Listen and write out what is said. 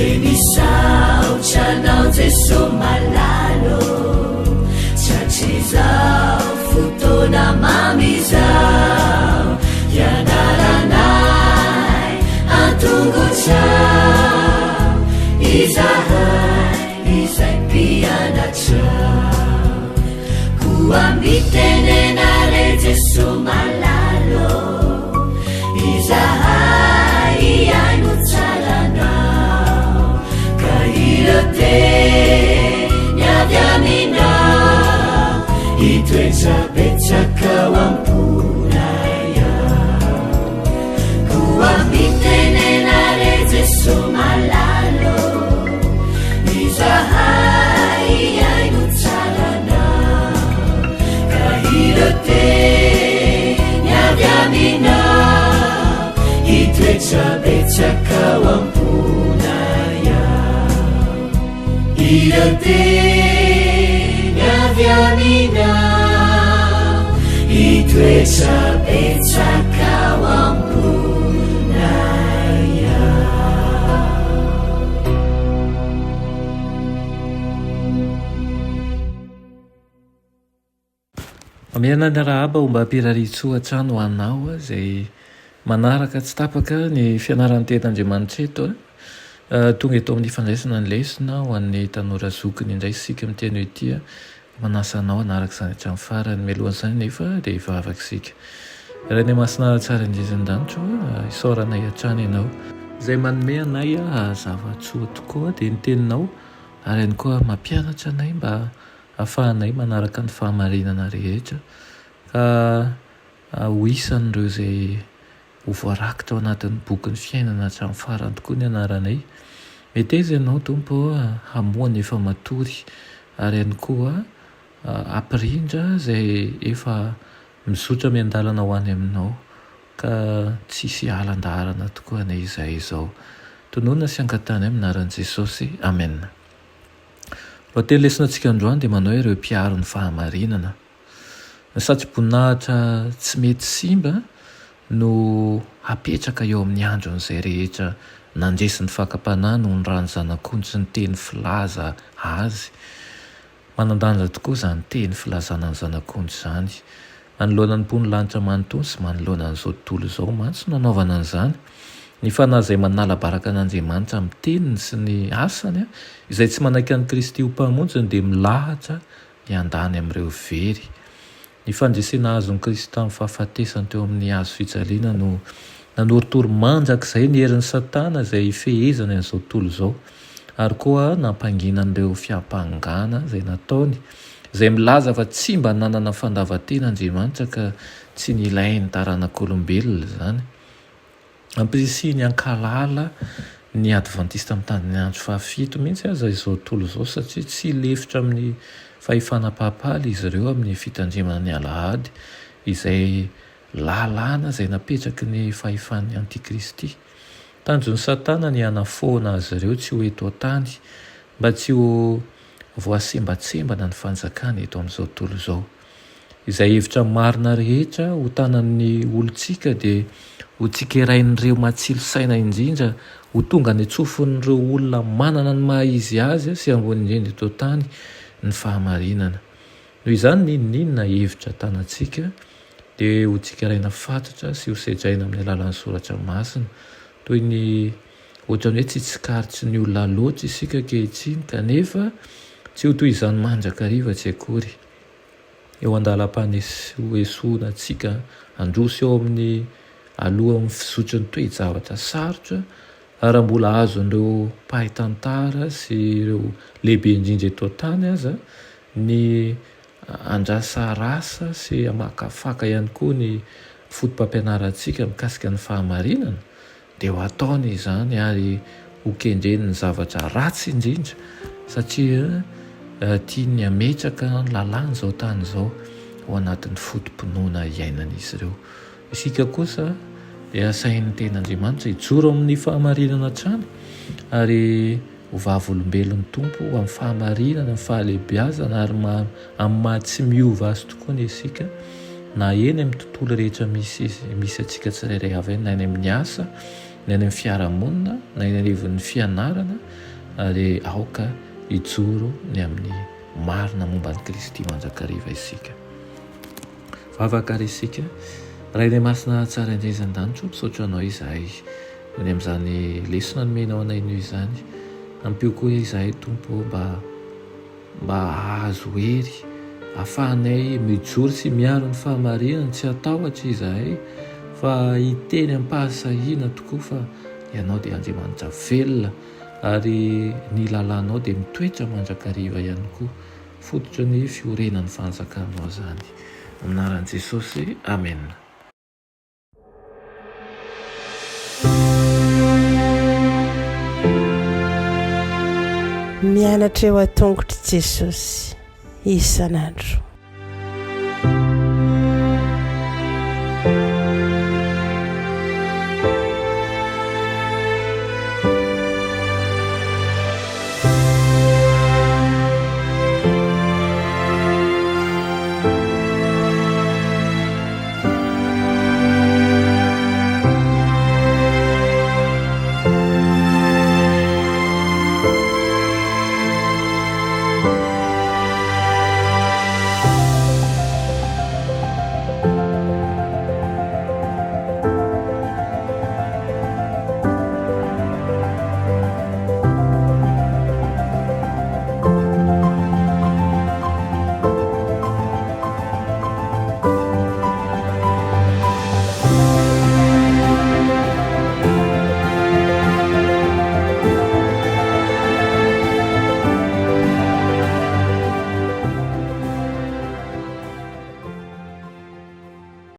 enisaucanao jeso malalo cacizao fotona mamizao yanaranay antongocao izahai izay pianacao kuambitenenare jeso malalo izahai iainucalanao kahirote nyavyaminao itoezabetsakao ampunaya kuambitenenare jeso malalo izahai iainucalanao kahirote nyavyaminao itoezabetsakao ampunaya irote nyavyaminao itoezabetsakao ampunaya. Amiana ny rahaba ho mba hampiraritsoa an-trano ho anao zay manaraka tsy tapaka ny fianaran'ny ten'Andriamanitra eto tonga eto amin'ny fandraisana ny lesona ho an'ny tanora zokiny indray sika miteny hoe tia manasanao anaraka izany hatramin'ny farany mialohan'izany nefa dia efa afaka sika raha ny masina tsara indrizindanitro isaoranay hatrany ianao izay manome anay zavatsoa tokoa dia ny teninao ary ihany koa mampianatra anay mba ahafahanay manaraka ny fahamarinana rehetra ka ho isan'ireo izay ho voarakitra ao anatin'ny boky ny fiainana hatramin'ny farany tokoa ny anaranay. Mety aiza ianao tompo hamoana efa matory ary ihany koa ampirindra izay efa mizotra miandalana ho any aminao ka tsisy alan-daharana tokoa na izay izao. Tonoana sy angatany aminaran'i Jesosy. Amen. Raha teny lesona antsika androany dia manao ireo mpiaro ny fahamarinana. Ny satry-boninahitra tsy mety simba no hapetraka eo amin'ny andron'izay rehetra nandresy ny fakapanahy no ny rano zanak'ondry sy ny teny filaza azy. Manandanja tokoa izany teny filazana ny zanak'ondry izany. Manoloana ny mpony lanitra manontony sy manoloana n'izao tontolo izao mantsy nanaovana an'izany. Ny fanahy izay manala baraka an'Andriamanitra amin'ny teniny sy ny asany izay tsy manaiky an'i Kristy ho mpamonjiny dia milahatra hiandany amin'ireo very. Ny fandresena azon'i Kristy tamin'ny fahafatesany teo amin'ny hazo fijaliana no nanoritory manjak'izay ny herin'ny Satana izay fehezany an'izao tontolo izao ary koa nampangina an'ireo fiampangana izay nataony izay milaza fa tsy mba nanana fandavan-tena Andriamanitra ka tsy nilainy taranak'olombelona izany. Ampirisiny ankalala ny adventista amin'ny tany andro fahafito mihitsy aza izao tontolo izao satria tsy lefitra amin'ny fahifanam-pahapaly izy ireo amin'ny fitandremana ny alahady izay lalàna izay napetraky ny fahifan'ny antikristy. Tanjon'ny Satana ny hanafoana azy ireo tsy ho eto an-tany mba tsy ho voasembatsembana ny fanjakana eto amin'izao tontolo izao. Izay hevitra marina rehetra ho tanan'ny olontsika dia ho tsikerain'ireo matsilo saina indrindra ho tonga ny atsofon'ireo olona manana ny maha izy azy sy ambony indrindra eto an-tany ny fahamarinana. Noho izany ninona hevitra tanantsika dia ho tsikeraina fatotra sy ho sedraina amin'ny alalan'ny soratra masina toy ny ohatrany hoe tsy tsikaritry ny olona loatra isika ankehitriny kanefa tsy ho toy izany mandrakariva tsy akory. Eo andalam-panesoana antsika androso eo amin'ny aloha amin'ny fizotry ny toe-javatra sarotra ary mbola azon'ireo mpahay tantara sy ireo lehibe indrindra eto an-tany aza ny andrasa rasa sy amakafaka ihany koa ny fotom-pampianarantsika mikasika ny fahamarinana dia ho ataony izany ary ho kendreny ny zavatra ratsy indrindra satria tiany ametraka ny lalàna izao tany izao ao anatin'ny fotom-pinoana iainan'izy ireo. Isika kosa dia sain'ny ten'Andriamanitra hijoro amin'ny fahamarinana hatrany ary ho vavolombelon'ny tompo amin'ny fahamarinana, amin'ny fahalehibiazana ary amin'ny maha tsy miova azy tokoa ny isika na eny amin'ny tontolo rehetra misy antsika tsirairay avy eny na eny amin'ny asa ny any amin'ny fiarahamonina na eny anivon'ny fianarana ary aoka hijoro ny amin'ny marina momba ny Kristy manjakariva isika. Vavaka isika raha ilay masina tsara indrezan-danitro misaotra anao izahay ny amin'izany lesona nomenao anay noho izany. Ampio koa izahay Tompo mba ahazo hery ahafahanay mijoro sy miaro ny fahamarinana, tsy atahotra izahay fa hiteny ampahasahiana tokoa fa ianao dia Andriamanitra velona ary ny lalànao dia mitoetra mandrakariva ihany koa. Fototra ny fiorenan'ny fanjakanao zany. Amin'ny anaran'i Jesosy, amen. Mianatra eo an-tongotra Jesosy isan'andro.